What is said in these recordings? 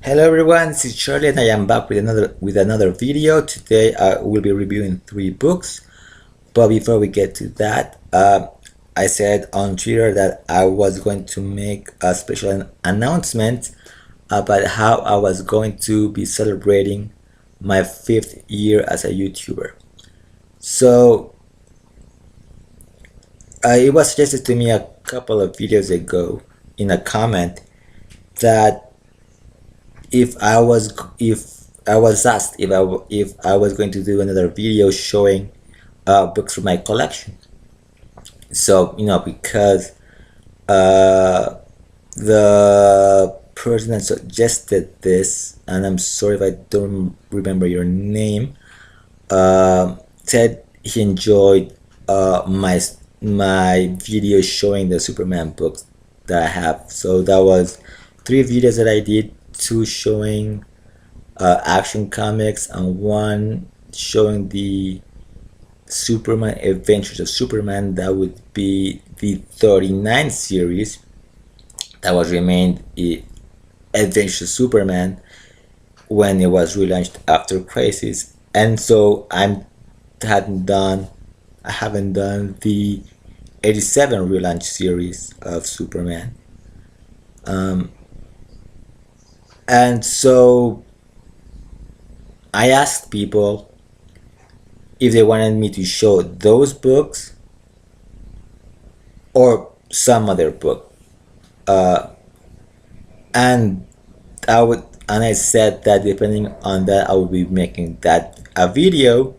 Hello everyone, this is Charlie and I am back with another video. Today I will be reviewing 3 books. But before we get to that, I said on Twitter that I was going to make a special announcement about how I was going to be celebrating my 5th year as a YouTuber. So it was suggested to me a couple of videos ago in a comment that if I was asked if I was going to do another video showing books from my collection. So because the person that suggested this, and I'm sorry if I don't remember your name, said he enjoyed my video showing the Superman books that I have. So that was 3 videos that I did, 2 showing Action Comics and 1 showing the Superman Adventures of Superman. That would be the 39th series that was renamed Adventures of Superman when it was relaunched after Crisis. And so I haven't done the 87 relaunch series of Superman. And so I asked people if they wanted me to show those books or some other book, and I said that depending on that I will be making that a video,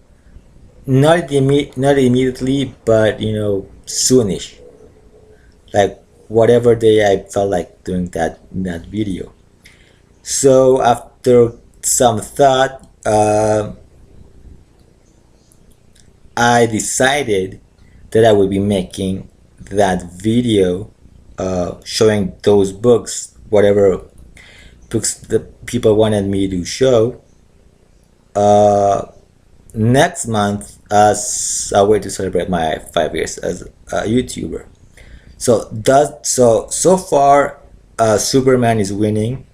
not immediately, but soonish, like whatever day I felt like doing that video. So after some thought, I decided that I would be making that video showing those books, whatever books the people wanted me to show, next month as a way to celebrate my 5 years as a YouTuber. So far, Superman is winning,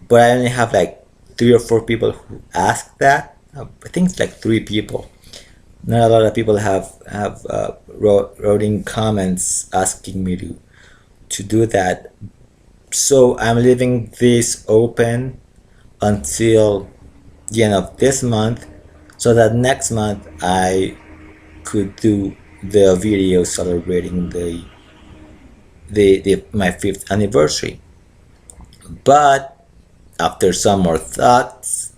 but I only have like 3 or 4 people who asked that. I think it's like 3 people. Not a lot of people have wrote in comments asking me to do that. So I'm leaving this open until the end of this month, so that next month I could do the video celebrating my 5th anniversary. But after some more thoughts,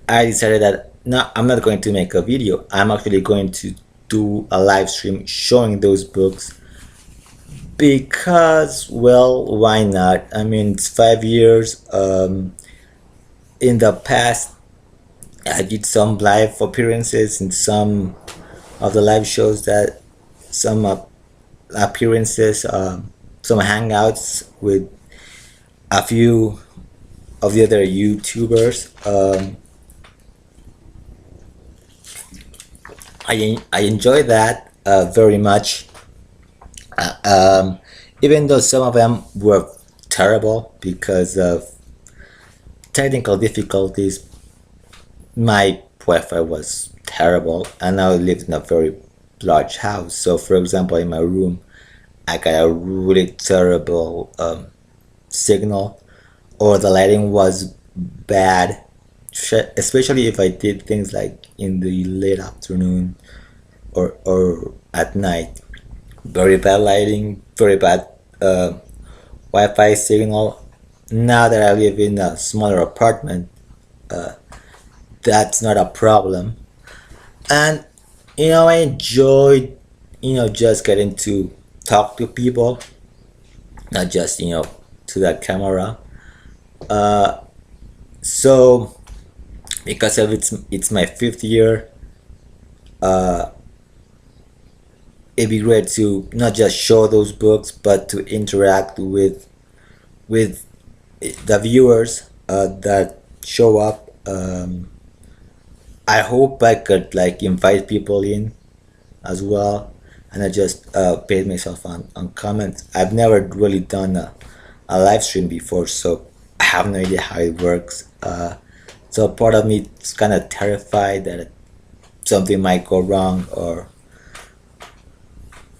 I decided that no, I'm not going to make a video. I'm actually going to do a live stream showing those books, because, well, why not? I mean, it's 5 years. In the past, I did some live appearances in some of the live shows, that some appearances, some hangouts with a few of the other YouTubers. I enjoy that very much, even though some of them were terrible because of technical difficulties. My Wi-Fi was terrible, and I lived in a very large house. So, for example, in my room, I got a really terrible signal, or the lighting was bad, especially if I did things like in the late afternoon or at night. Very bad lighting, very bad Wi-Fi signal. Now that I live in a smaller apartment, that's not a problem. And I enjoyed just getting to talk to people, not just to the camera. So because of it's my 5th year, it'd be great to not just show those books, but to interact with the viewers that show up. I hope I could invite people in as well, and I just base myself on comments. I've never really done a live stream before, so I have no idea how it works. So part of me is kind of terrified that something might go wrong, or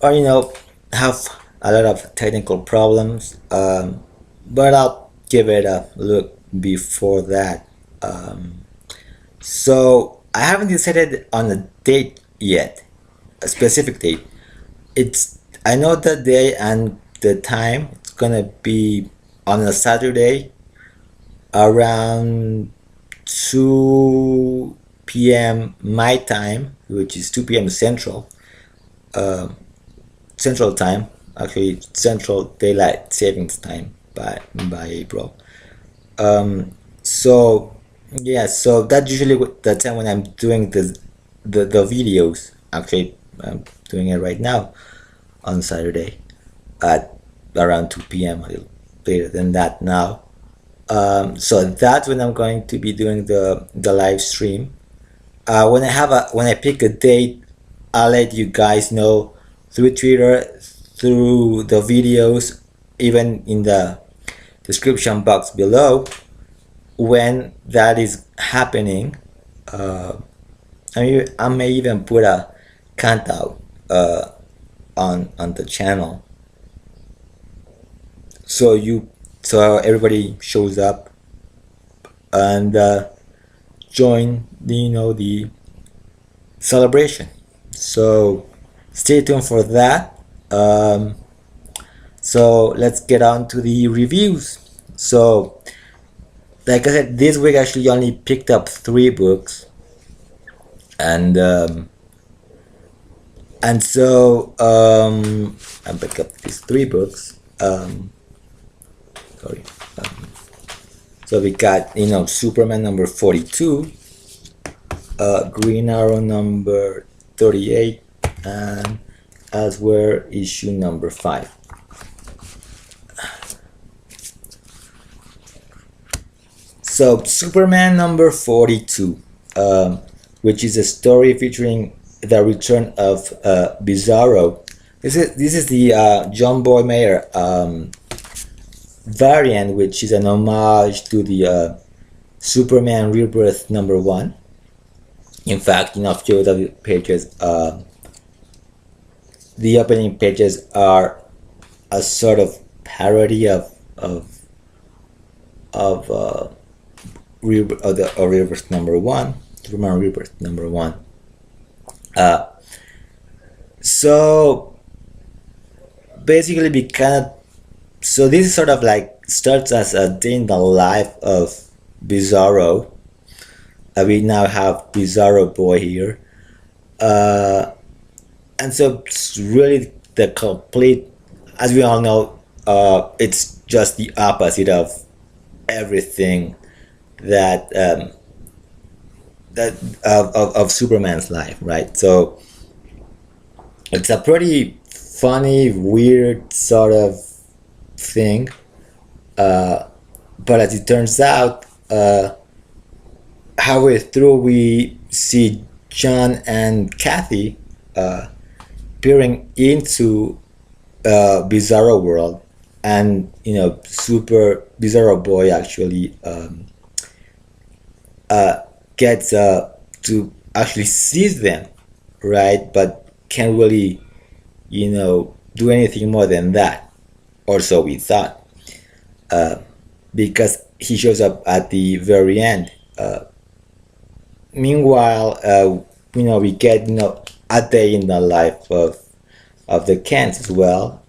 have a lot of technical problems. But I'll give it a look before that. So I haven't decided on a date yet, a specific date. I know the day and the time. It's gonna be on a Saturday around 2 p.m. my time, which is 2 p.m. Central time, actually Central Daylight Savings Time by April. So yeah, so that's usually the time when I'm doing the videos. Actually, I'm doing it right now on Saturday at around 2 p.m. a little later than that now. So that's when I'm going to be doing the live stream. When I pick a date, I'll let you guys know through Twitter, through the videos, even in the description box below, when that is happening. I may even put a countdown on the channel, so everybody shows up and join the celebration. So stay tuned for that. So let's get on to the reviews. So like I said, this week I actually only picked up 3 books, and so I picked up these 3 books. Sorry. So we got Superman number 42, Green Arrow number 38, and Elsewhere issue number 5. So Superman number 42, which is a story featuring the return of Bizarro. This is the John Boymeyer variant, which is an homage to the Superman Rebirth number 1. In fact, a few of the pages, the opening pages are a sort of parody of Rebirth number 1, Superman Rebirth number 1. So basically, so this is sort of like starts as a day in the life of Bizarro. We now have Bizarro Boy here, and so it's really the complete. As we all know, it's just the opposite of everything that of Superman's life, right? So it's a pretty funny, weird sort of thing, but as it turns out, halfway through we see John and Kathy peering into Bizarro world, and Super Bizarro Boy actually gets to actually sees them, right? But can't really do anything more than that, or so we thought, because he shows up at the very end. Meanwhile, we get a day in the life of the Kents as well,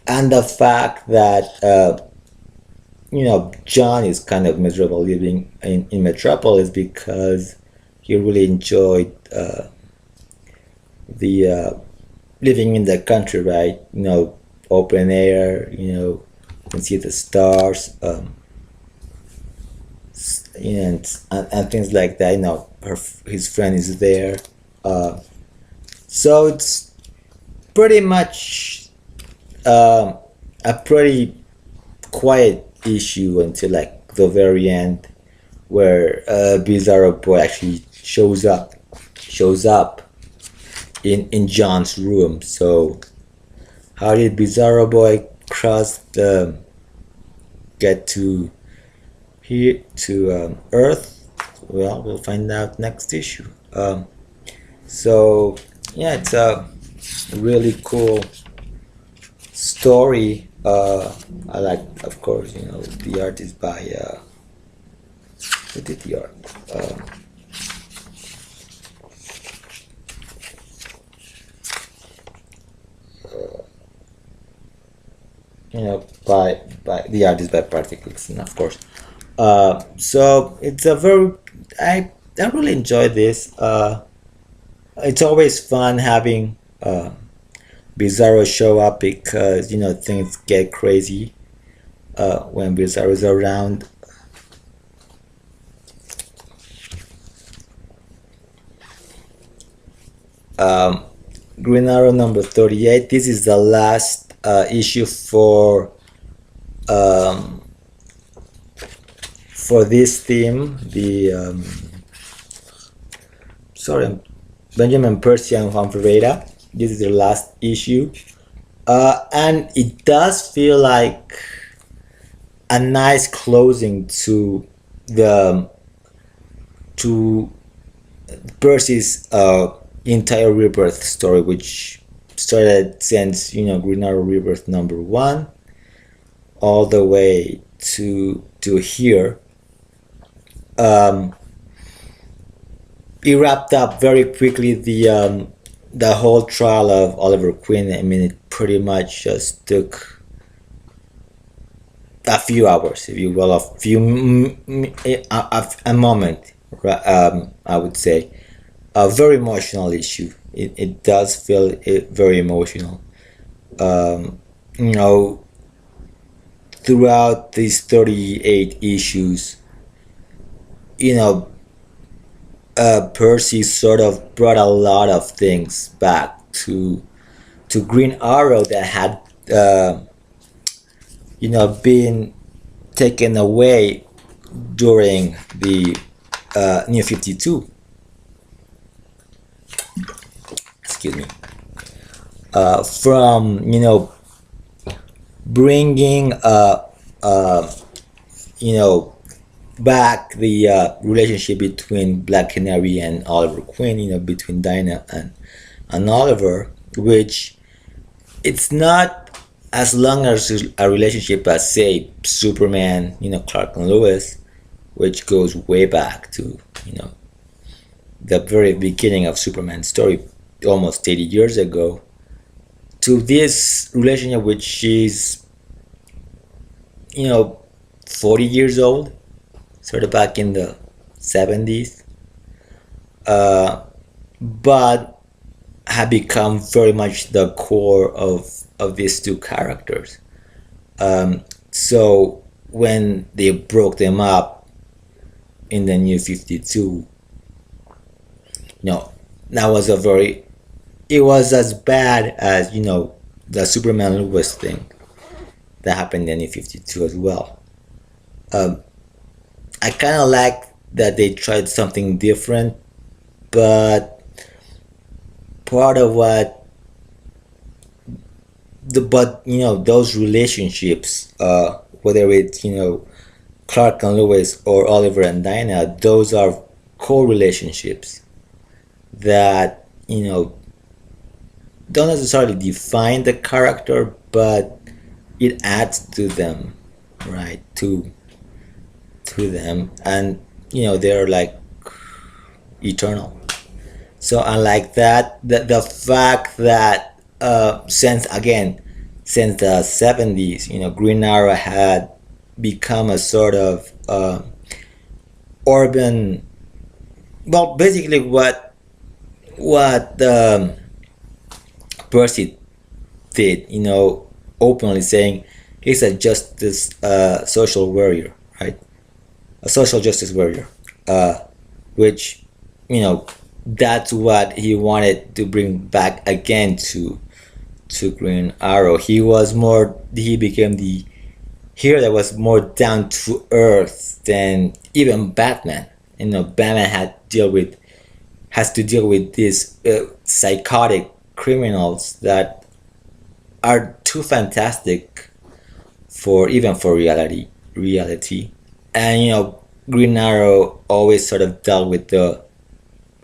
and the fact that John is kind of miserable living in Metropolis because he really enjoyed the living in the country, right? Open air. You can see the stars. And things like that. His friend is there, so it's pretty much a pretty quiet issue until like the very end, where Bizarro Boy actually shows up in John's room. So how did Bizarro Boy get to here to Earth? Well, we'll find out next issue. So yeah, it's a really cool story. I like, of course, the art is by who did the art? By the art is by Particles, and of course. So it's a very I really enjoy this. It's always fun having Bizarro show up because things get crazy when Bizarro is around. Um, Green Arrow number 38. This is the last issue um, for this theme. The sorry, Benjamin Percy and Juan Ferreira. This is the last issue, and it does feel like a nice closing the to Percy's entire rebirth story, which started since Green Arrow Rebirth number 1 all the way to here. It wrapped up very quickly the whole trial of Oliver Queen. I mean, it pretty much just took a few hours, if you will, a moment. I would say a very emotional issue. It does feel very emotional. Um, you know, Throughout these 38 issues, Percy sort of brought a lot of things back to Green Arrow that had been taken away during the New 52. Excuse me. From bringing back the relationship between Black Canary and Oliver Queen, between Dinah and Oliver, which it's not as long as a relationship as, say, Superman, Clark and Lewis, which goes way back to, the very beginning of Superman's story, almost 80 years ago, to this relationship which is 40 years old, sort of back in the 70s, but had become very much the core of these two characters. So when they broke them up in the New 52, that was it was as bad as the Superman Lewis thing that happened in the New 52 as well. I kind of like that they tried something different, but part of those relationships, whether it's Clark and Lewis or Oliver and Dinah, those are co-relationships that don't necessarily define the character, but it adds to them, right? To them, and they're like eternal. So I like that the fact that since the 70s, Green Arrow had become a sort of urban, well, basically what Percy did, openly saying he's a justice social warrior, right? A social justice warrior, which that's what he wanted to bring back again to Green Arrow. He became the hero that was more down to earth than even Batman. Batman has to deal with these psychotic criminals that are too fantastic for reality. reality. And Green Arrow always sort of dealt with the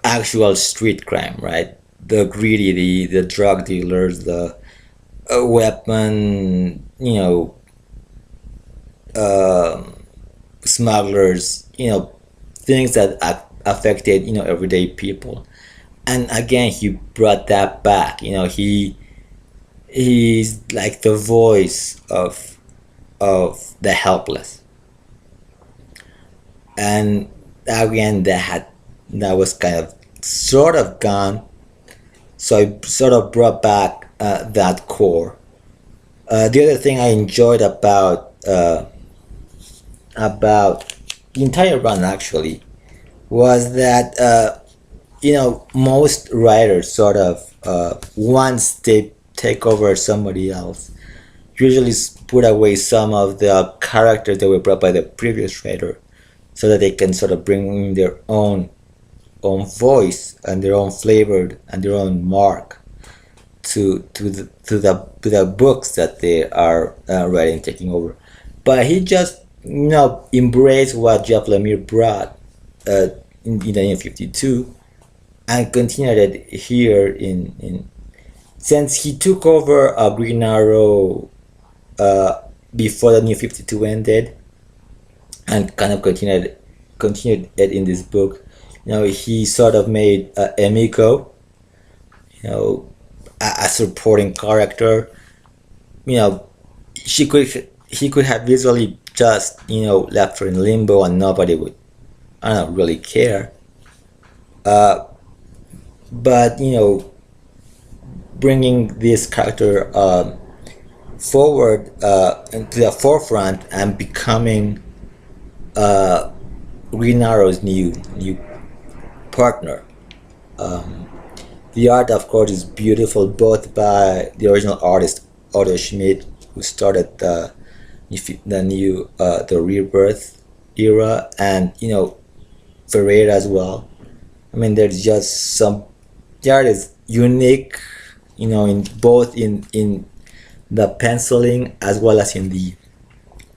actual street crime, right? The greedy, the drug dealers, the weapon, smugglers, things that affected everyday people. And again, he brought that back. He's like the voice of the helpless. And again, that was kind of sort of gone. So I sort of brought back that core. The other thing I enjoyed about the entire run actually was that most writers sort of once they take over somebody else usually put away some of the characters that were brought by the previous writer so that they can sort of bring in their own voice and their own flavor and their own mark to the books that they are writing, taking over. But he just embraced what Jeff Lemire brought in 1952 and continued it here in since he took over Green Arrow before the New 52 ended and kind of continued it in this book. He sort of made Emiko, a supporting character. She could he could have visually just left her in limbo and nobody would, I don't really care. But bringing this character forward into the forefront and becoming Green Arrow's new partner. The art, of course, is beautiful, both by the original artist Otto Schmidt, who started the Rebirth era, and Ferreira as well. I mean, there's just the art is unique, in both in the penciling as well as in the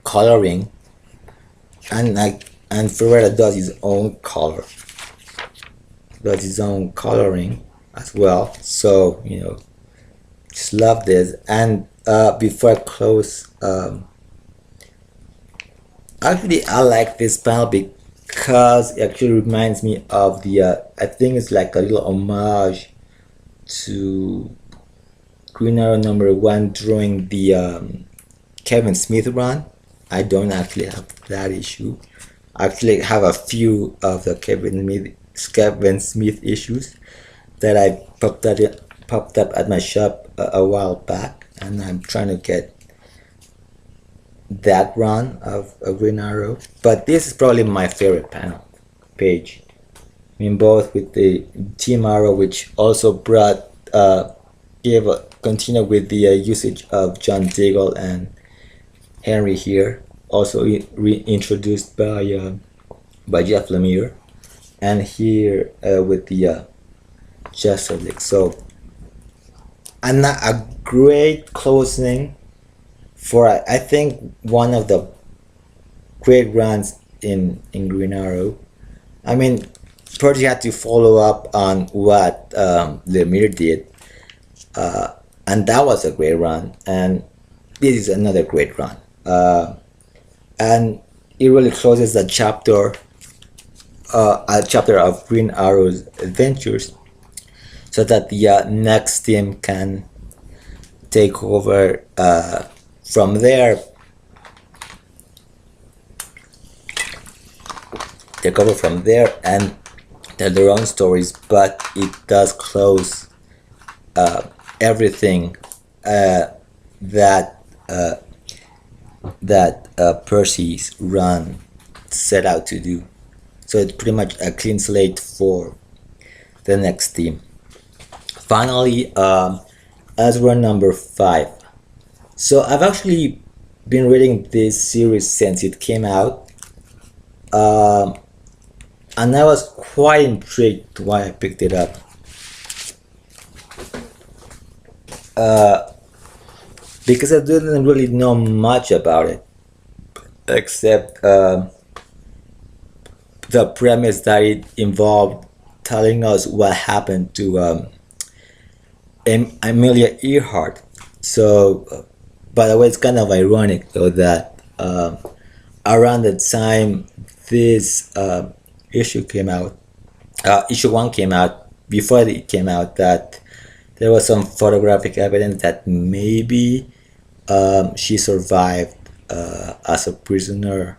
coloring, and Ferreira does his own coloring as well. So just love this. And before I close, actually I like this panel because it actually reminds me of the I think it's like a little homage to Green Arrow #1 during the Kevin Smith run. I don't actually have that issue. I actually have a few of the Kevin Smith issues that I popped up at my shop a while back, and I'm trying to get that run of Green Arrow. But this is probably my favorite page. I mean, both with the Team Arrow, which also brought continue with the usage of John Diggle and Henry here, also reintroduced by Jeff Lemire, and here with the Jessup. So, and a great closing for I think one of the great runs in Green Arrow. I mean, first you had to follow up on what Lemire did, and that was a great run, and this is another great run, and it really closes a chapter of Green Arrow's adventures, so that the next team can take over from there. And tell their own stories, but it does close everything that Percy's run set out to do. So it's pretty much a clean slate for the next team. Finally, as run #5. So I've actually been reading this series since it came out, and I was quite intrigued why I picked it up. Because I didn't really know much about it. except the premise that it involved telling us what happened to Amelia Earhart. So, by the way, it's kind of ironic though that around the time this issue came out, issue one came out, before it came out, that there was some photographic evidence that maybe she survived as a prisoner,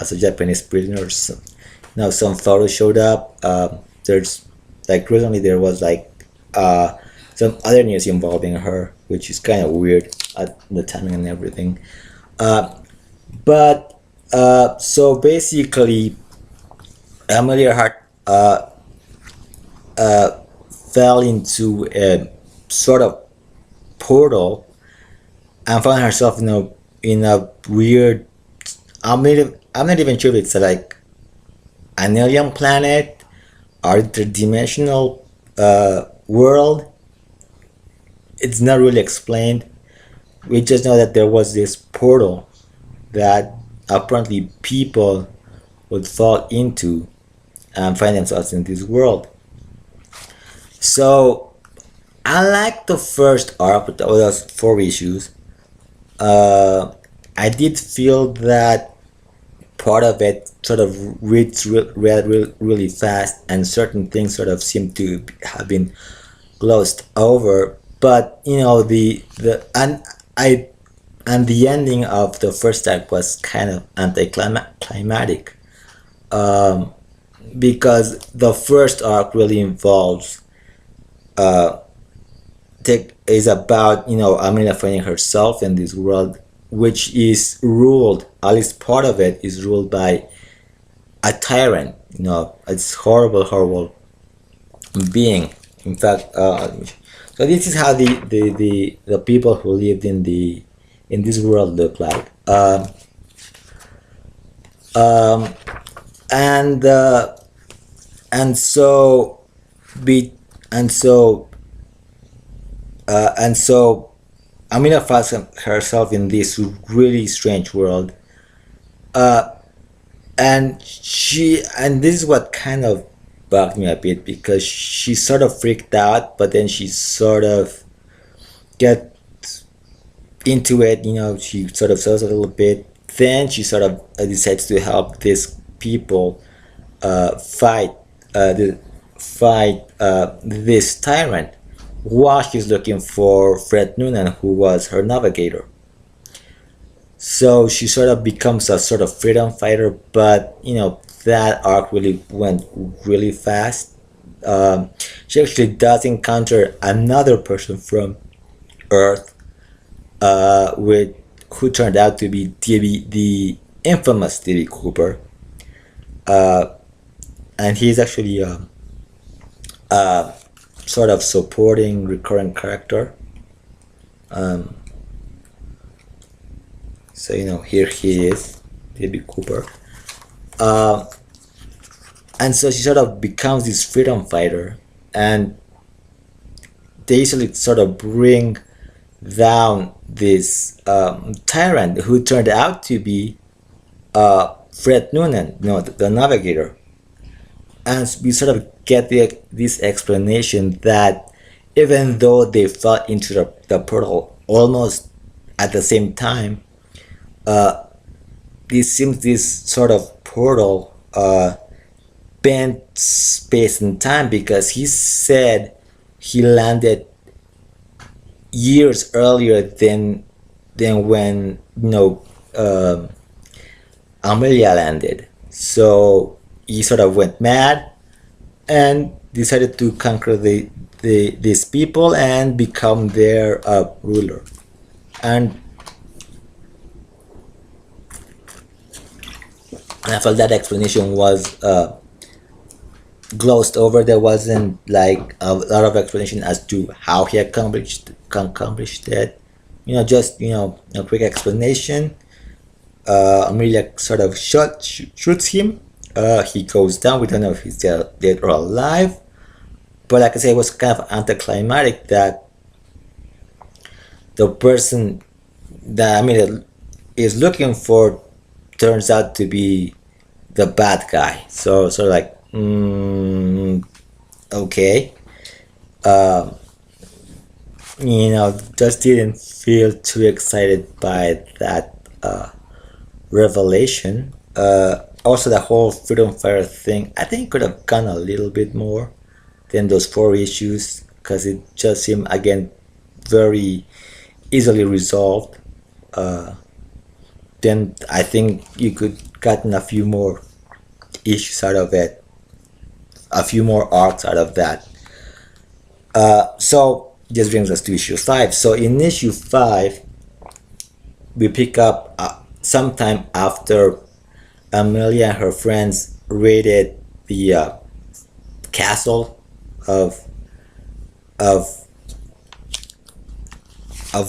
as a Japanese prisoner. So, now some photos showed up. There's like recently there was like some other news involving her, which is kind of weird at the timing and everything. But so basically, Amelia Hart fell into a sort of portal and found herself in a weird. I'm not even sure if it's like an alien planet or interdimensional world. It's not really explained. We just know that there was this portal that apparently people would fall into and find themselves in this world. So, unlike the first arc with those four issues, I did feel that part of it sort of read really fast, and certain things sort of seem to have been glossed over. But the and the ending of the first act was kind of anticlimactic, because the first arc really involves is about Amelia finding herself in this world, which is ruled, at least part of it is ruled by a tyrant. It's horrible being. In fact, so this is how the people who lived in this world look like. Um, and and so be and so and so Amina finds herself in this really strange world, and this is what kind of bugged me a bit, because she sort of freaked out, but then she sort of get into it. She sort of sells a little bit. Then she sort of decides to help these people fight this tyrant, while she's looking for Fred Noonan, who was her navigator. So she sort of becomes a sort of freedom fighter, but that arc really went really fast. She actually does encounter another person from Earth, with who turned out to be the infamous D.B. Cooper, and he's actually a sort of supporting recurring character. Um, so here he is, D.B. Cooper, uh, and so she sort of becomes this freedom fighter, and they usually sort of bring down this tyrant who turned out to be Fred Noonan, the navigator. And we sort of get this explanation that even though they fell into the portal almost at the same time, this sort of portal bent space and time, because he said he landed years earlier than when Amelia landed. So he sort of went mad and decided to conquer these people and become their ruler. And I felt that explanation was glossed over. There wasn't like a lot of explanation as to how he accomplished it. Just a quick explanation. Amelia sort of shoots him. He goes down. We don't know if he's dead or alive. But like I say, it was kind of anticlimactic that the person that Amelia is looking for turns out to be the bad guy. So like, okay, just didn't feel too excited by that revelation. Also, the whole Freedom Fire thing, I think could have gone a little bit more than those 4 issues, because it just seemed again very easily resolved. Then I think you could gotten a few more issues out of it, a few more arcs out of that. So this brings us to issue 5. So in issue 5, we pick up sometime after Amelia and her friends raided the castle of of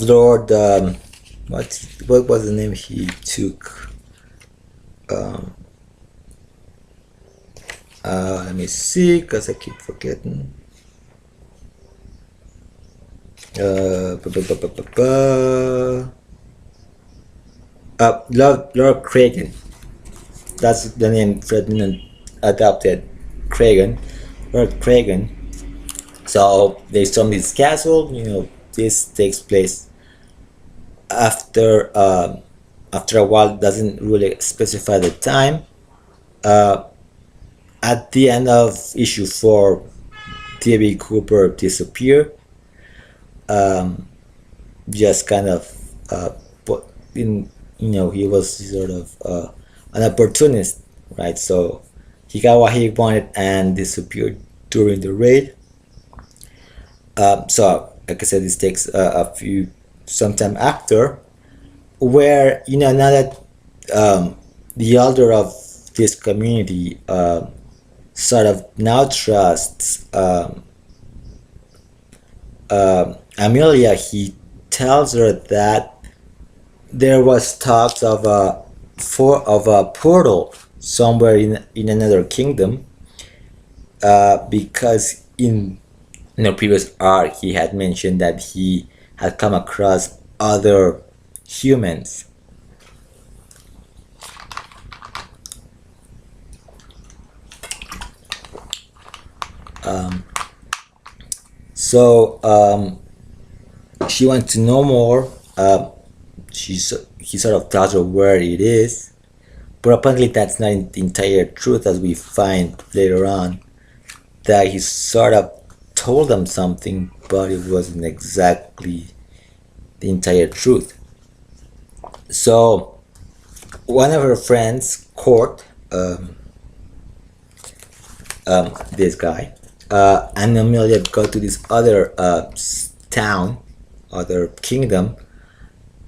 Lord. What was the name he took? Let me see, because I keep forgetting. Lord Kragan. That's the name Ferdinand adopted. Kragan. Lord Kragan. So they storm this castle. This takes place after a while. Doesn't really specify the time. At the end of issue 4, D.B. Cooper disappeared. Just kind of but he was sort of an opportunist, right? So he got what he wanted and disappeared during the raid. So like I said, this takes a few sometime after, where now that the elder of this community sort of now trusts Amelia, he tells her that there was talks of a portal somewhere in another kingdom, because in previous arc he had mentioned that he had come across other humans. So she wants to know more. He sort of tells her where it is, but apparently that's not the entire truth, as we find later on. That he sort of told them something, but it wasn't exactly the entire truth. So one of her friends, Court, this guy, and Amelia go to this other town, other kingdom,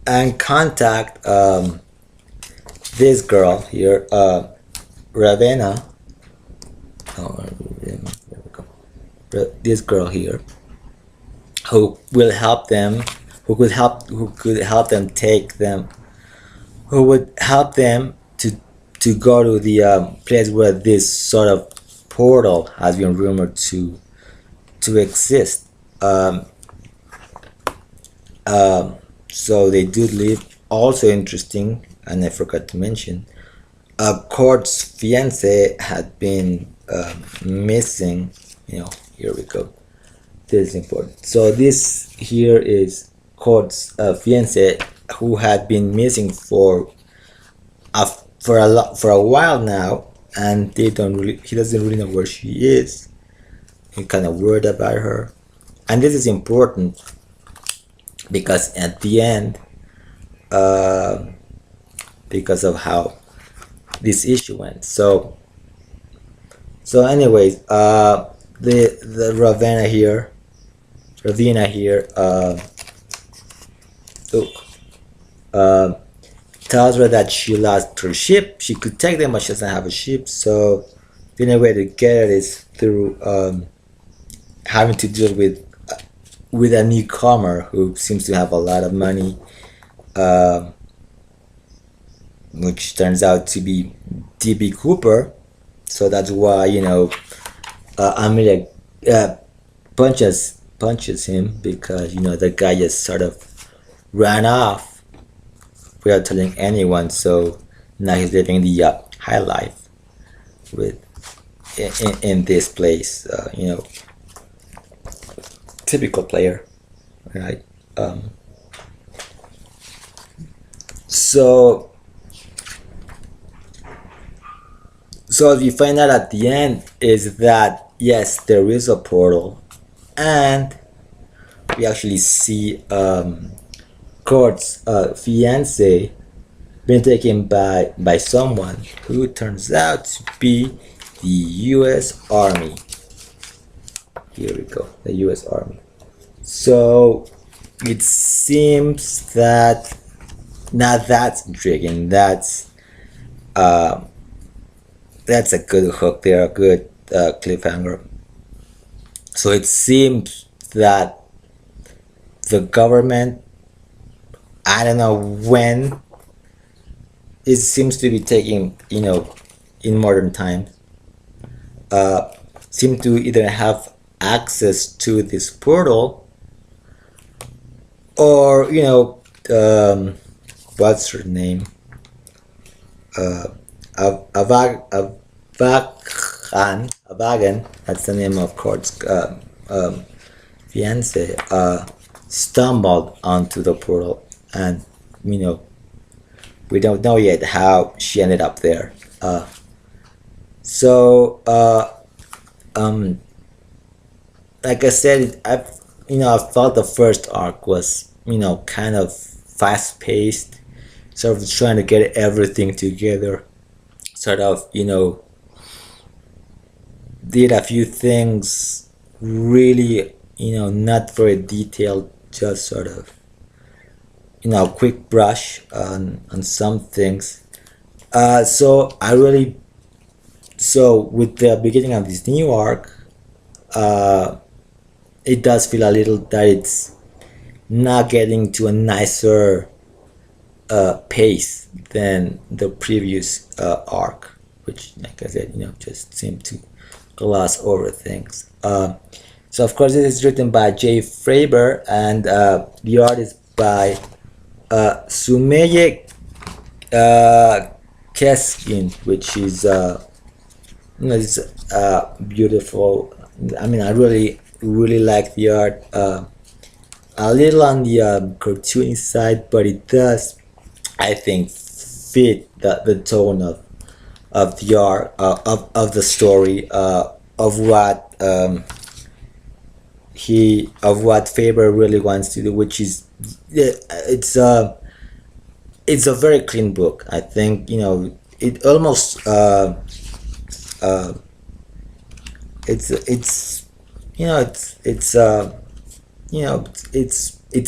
and contact this girl here, Ravenna. This girl here, who will help them, who could help them take them, who would help them to go to the place where this sort of portal has been rumored to exist. So they do leave. Also interesting, and I forgot to mention, Court's fiance had been missing. Here we go. This is important. So this here is Court's fiance, who had been missing for a while now, and he doesn't really know where she is. He's kind of worried about her, and this is important because at the end, because of how this issue went. So anyways, the Ravenna here, tells her that she lost her ship. She could take them, but she doesn't have a ship. So the only way to get it is through having to deal with a newcomer who seems to have a lot of money, which turns out to be D.B. Cooper. So that's why Amelia punches him, because the guy just sort of ran off without telling anyone. So Now he's living the high life with in this place. Typical player, right? So what we find out at the end is that yes, there is a portal, and we actually see Kurt's fiance been taken by someone who turns out to be the U.S. Army. Here we go, the U.S. Army. So it seems that now that's intriguing. That's a good hook there, a good cliffhanger. So it seems that the government, I don't know when, it seems to be taking, in modern times, seem to either have access to this portal, or what's her name, Avagan, that's the name of Kurt's fiance, stumbled onto the portal, and we don't know yet how she ended up there. Like I said, I thought the first arc was kind of fast paced, sort of trying to get everything together, sort of did a few things really not very detailed, just sort of quick brush on some things. So with the beginning of this new arc, it does feel a little that it's not getting to a nicer pace than the previous arc, which, like I said, just seemed to gloss over things. So of course, this is written by Jay Faber, and the art is by Sumeye Keskin, which is it's beautiful. I mean, I really like the art. A little on the cartoony side, but it does, I think, fit the tone of the art, of the story, of what Faber really wants to do, which is it's a very clean book. I think it almost it's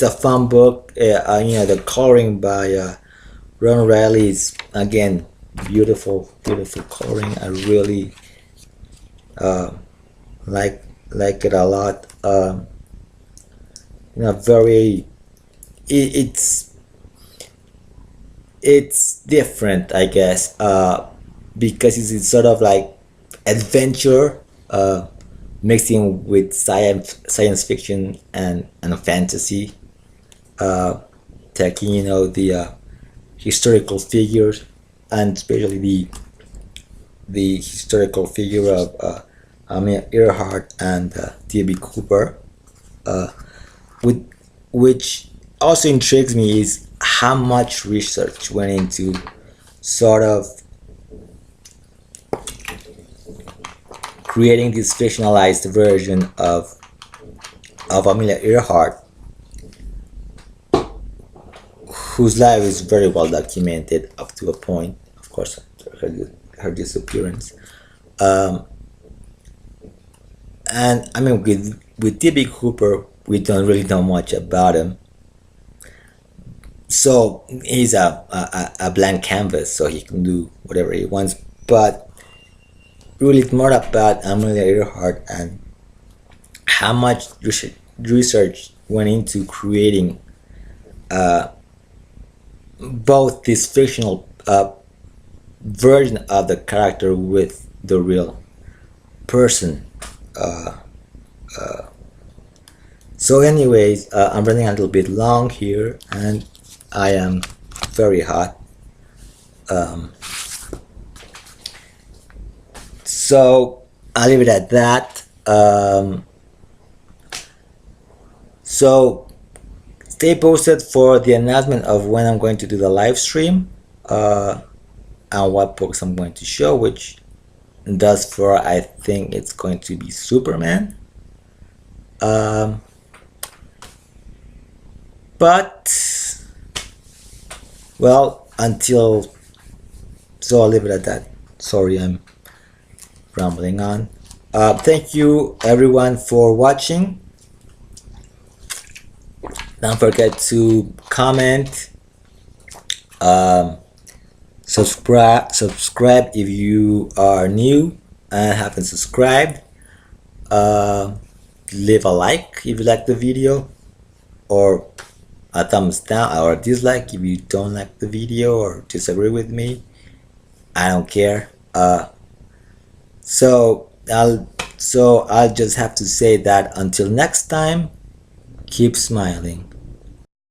a fun book. The coloring by Ron Riley is, again, beautiful coloring. I really like it a lot. Very it's different, I guess, because it's sort of like adventure mixing with science fiction and fantasy, taking the historical figures, and especially the historical figure of Amelia Earhart and D.B. Cooper, which also intrigues me is how much research went into sort of creating this fictionalized version of Amelia Earhart, whose life is very well documented up to a point, of course, her disappearance. And I mean, with D.B. Cooper, we don't really know much about him. So he's a blank canvas, so he can do whatever he wants. But really, it's more about Amelia Earhart and how much research went into creating both this fictional version of the character with the real person. So anyways, I'm running a little bit long here, and I am very hot. So I'll leave it at that. So stay posted for the announcement of when I'm going to do the live stream and what books I'm going to show, which thus far I think it's going to be Superman. But well, so I'll leave it at that. Sorry, I'm rambling on. Thank you everyone for watching. Don't forget to comment, subscribe if you are new and haven't subscribed. Leave a like if you like the video, or a thumbs down or a dislike if you don't like the video or disagree with me. I don't care. So I'll just have to say that until next time, keep smiling.